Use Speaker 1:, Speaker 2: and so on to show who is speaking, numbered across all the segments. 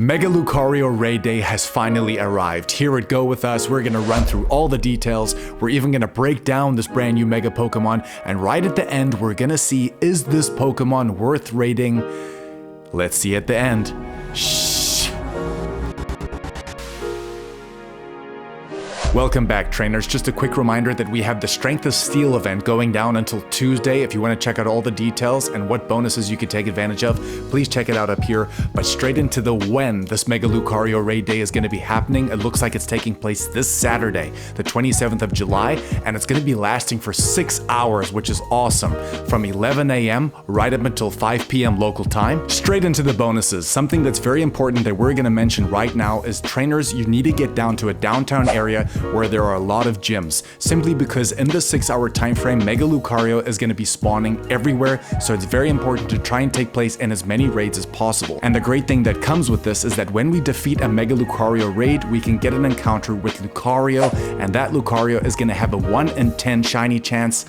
Speaker 1: Mega Lucario Raid Day has finally arrived. Here at Go With Us, we're gonna run through all the details. We're even gonna break down this brand new Mega Pokemon, and right at the end, we're gonna see, is this Pokemon worth raiding? Let's see at the end. Shh. Welcome back, trainers. Just a quick reminder that we have the Strength of Steel event going down until Tuesday. If you want to check out all the details and what bonuses you could take advantage of, please check it out up here. But straight into the when this Mega Lucario Raid Day is going to be happening. It looks like it's taking place this Saturday, the 27th of July, and it's going to be lasting for 6 hours, which is awesome. From 11 a.m. right up until 5 p.m. local time. Straight into the bonuses. Something that's very important that we're going to mention right now is trainers, you need to get down to a downtown area where there are a lot of gyms, simply because in the 6-hour time frame, Mega Lucario is going to be spawning everywhere, so it's very important to try and take place in as many raids as possible. And the great thing that comes with this is that when we defeat a Mega Lucario raid, we can get an encounter with Lucario, and that Lucario is going to have a 1 in 10 shiny chance.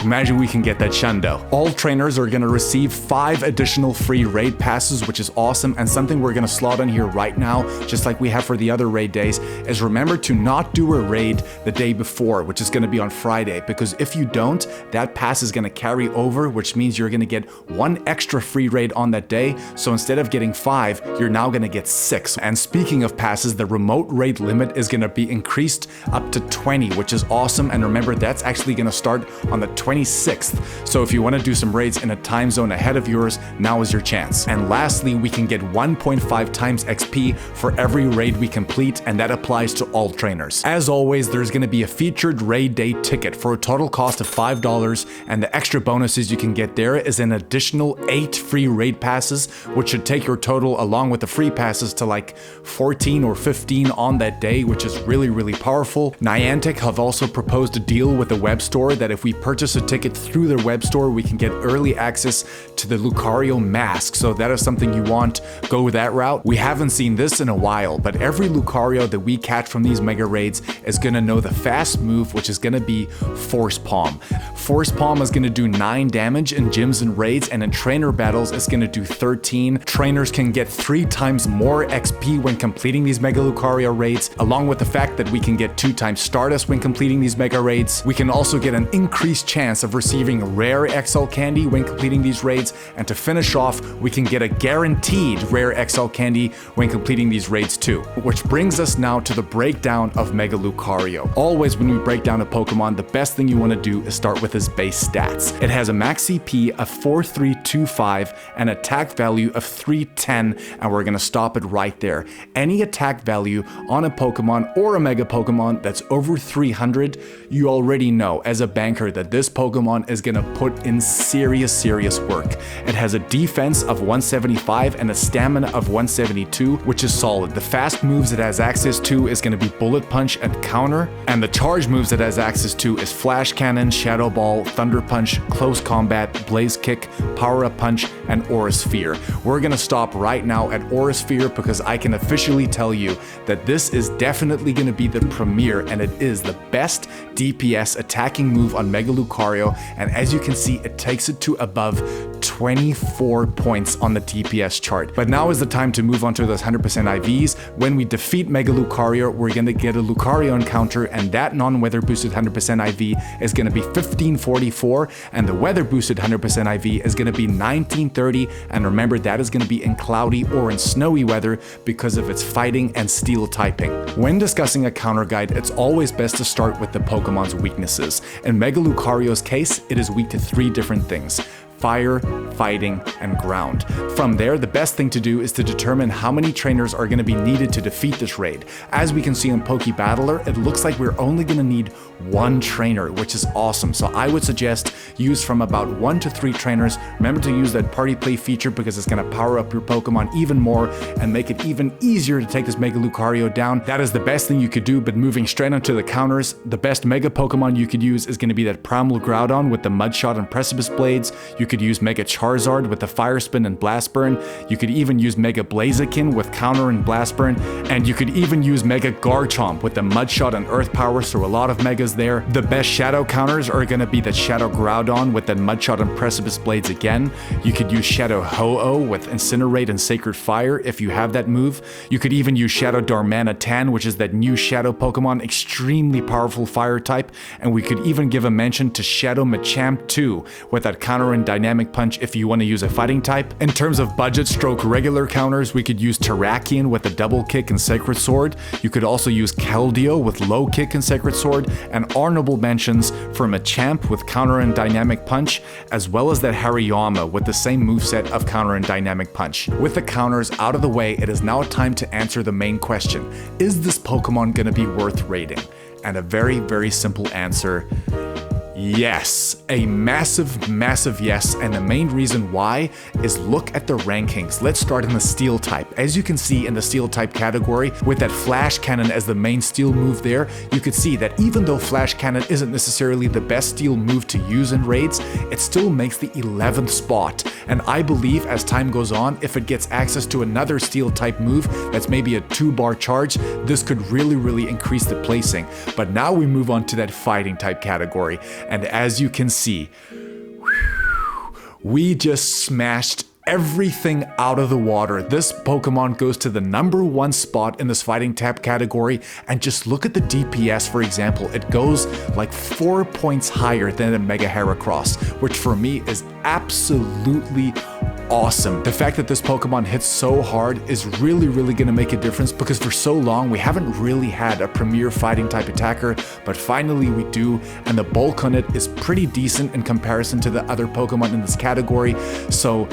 Speaker 1: Imagine we can get that Shundo. All trainers are going to receive 5 additional free raid passes, which is awesome, and something we're going to slot in here right now, just like we have for the other raid days, is remember to not do a raid the day before, which is going to be on Friday, because if you don't, that pass is going to carry over, which means you're going to get 1 extra free raid on that day, so instead of getting 5, you're now going to get 6. And speaking of passes, the remote raid limit is going to be increased up to 20, which is awesome, and remember, that's actually going to start on the 26th. So if you want to do some raids in a time zone ahead of yours, now is your chance. And lastly, we can get 1.5 times XP for every raid we complete, and that applies to all trainers. As always, there's going to be a featured raid day ticket for a total cost of $5, and the extra bonuses you can get there is an additional 8 free raid passes, which should take your total along with the free passes to like 14 or 15 on that day, which is really powerful. Niantic have also proposed a deal with the web store that if we purchase a ticket through their web store, we can get early access to the Lucario mask. So that is something you want, go that route. We haven't seen this in a while, but every Lucario that we catch from these mega raids is gonna know the fast move, which is gonna be Force Palm. Force Palm is gonna do 9 damage in gyms and raids, and in trainer battles it's gonna do 13. Trainers can get 3 times more XP when completing these Mega Lucario raids, along with the fact that we can get 2 times Stardust when completing these mega raids. We can also get an increased chance of receiving rare XL candy when completing these raids, and to finish off, we can get a guaranteed rare XL candy when completing these raids too. Which brings us now to the breakdown of Mega Lucario. Always when we break down a Pokemon, the best thing you want to do is start with his base stats. It has a max CP of 4325 and attack value of 310, and we're gonna stop it right there. Any attack value on a Pokemon or a Mega Pokemon that's over 300, you already know as a banker that this Pokemon is gonna put in serious work. It has a defense of 175 and a stamina of 172, which is solid. The fast moves it has access to is gonna be Bullet Punch and Counter, and the charge moves it has access to is Flash Cannon, Shadow Ball, Thunder Punch, Close Combat, Blaze Kick, Power Up Punch, and Aura Sphere. We're gonna stop right now at Aura Sphere because I can officially tell you that this is definitely gonna be the premier, and it is the best DPS attacking move on Mega Lucario, and as you can see, it takes it to above 24 points on the DPS chart. But now is the time to move on to those 100% IVs. When we defeat Mega Lucario, we're gonna get a Lucario encounter, and that non-weather boosted 100% IV is gonna be 1544, and the weather boosted 100% IV is gonna be 1930, and remember that is gonna be in cloudy or in snowy weather because of its fighting and steel typing. When discussing a counter guide, it's always best to start with the Pokemon's weaknesses. In Mega Lucario's case, it is weak to 3 different things: fire, fighting, and ground. From there, the best thing to do is to determine how many trainers are going to be needed to defeat this raid. As we can see on Pokebattler, it looks like we're only going to need 1 trainer, which is awesome. So I would suggest use from about 1 to 3 trainers. Remember to use that party play feature because it's going to power up your Pokemon even more and make it even easier to take this Mega Lucario down. That is the best thing you could do, but moving straight onto the counters, the best Mega Pokemon you could use is going to be that Primal Groudon with the Mudshot and Precipice Blades. You You could use Mega Charizard with the Fire Spin and Blast Burn. You could even use Mega Blaziken with Counter and Blast Burn. And you could even use Mega Garchomp with the Mud Shot and Earth Power, so a lot of Megas there. The best Shadow counters are going to be the Shadow Groudon with the Mud Shot and Precipice Blades again. You could use Shadow Ho-Oh with Incinerate and Sacred Fire if you have that move. You could even use Shadow Darmanitan, which is that new Shadow Pokemon, extremely powerful Fire type. And we could even give a mention to Shadow Machamp 2 with that Counter and Dynamic Punch if you want to use a fighting type. In terms of budget stroke regular counters, we could use Terrakion with a Double Kick and Sacred Sword. You could also use Keldeo with Low Kick and Sacred Sword, and honorable mentions for Machamp with Counter and Dynamic Punch, as well as that Hariyama with the same moveset of Counter and Dynamic Punch. With the counters out of the way, it is now time to answer the main question. Is this Pokemon gonna be worth raiding? And a very, very simple answer: yes, a massive yes, and the main reason why is look at the rankings. Let's start in the Steel type. As you can see in the Steel type category, with that Flash Cannon as the main Steel move there, you could see that even though Flash Cannon isn't necessarily the best Steel move to use in raids, it still makes the 11th spot. And I believe as time goes on, if it gets access to another Steel type move that's maybe a 2-bar charge, this could really increase the placing. But now we move on to that Fighting type category. And as you can see, we just smashed everything out of the water. This Pokemon goes to the #1 spot in this Fighting type category, and just look at the DPS, for example. It goes like 4 points higher than a Mega Heracross, which for me is absolutely awesome. The fact that this Pokemon hits so hard is really gonna make a difference, because for so long we haven't really had a premier Fighting type attacker, but finally we do, and the bulk on it is pretty decent in comparison to the other Pokemon in this category, so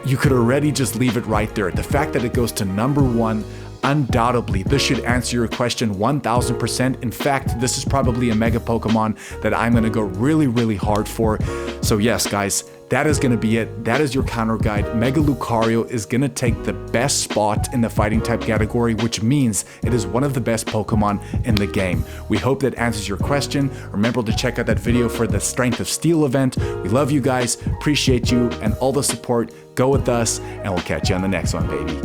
Speaker 1: you could already just leave it right there. The fact that it goes to #1, undoubtedly, this should answer your question 1000%. In fact, this is probably a Mega Pokemon that I'm gonna go really hard for. So yes, guys, that is gonna be it. That is your counter guide. Mega Lucario is gonna take the best spot in the Fighting type category, which means it is one of the best Pokemon in the game. We hope that answers your question. Remember to check out that video for the Strength of Steel event. We love you guys, appreciate you, and all the support. Go with us, and we'll catch you on the next one, baby.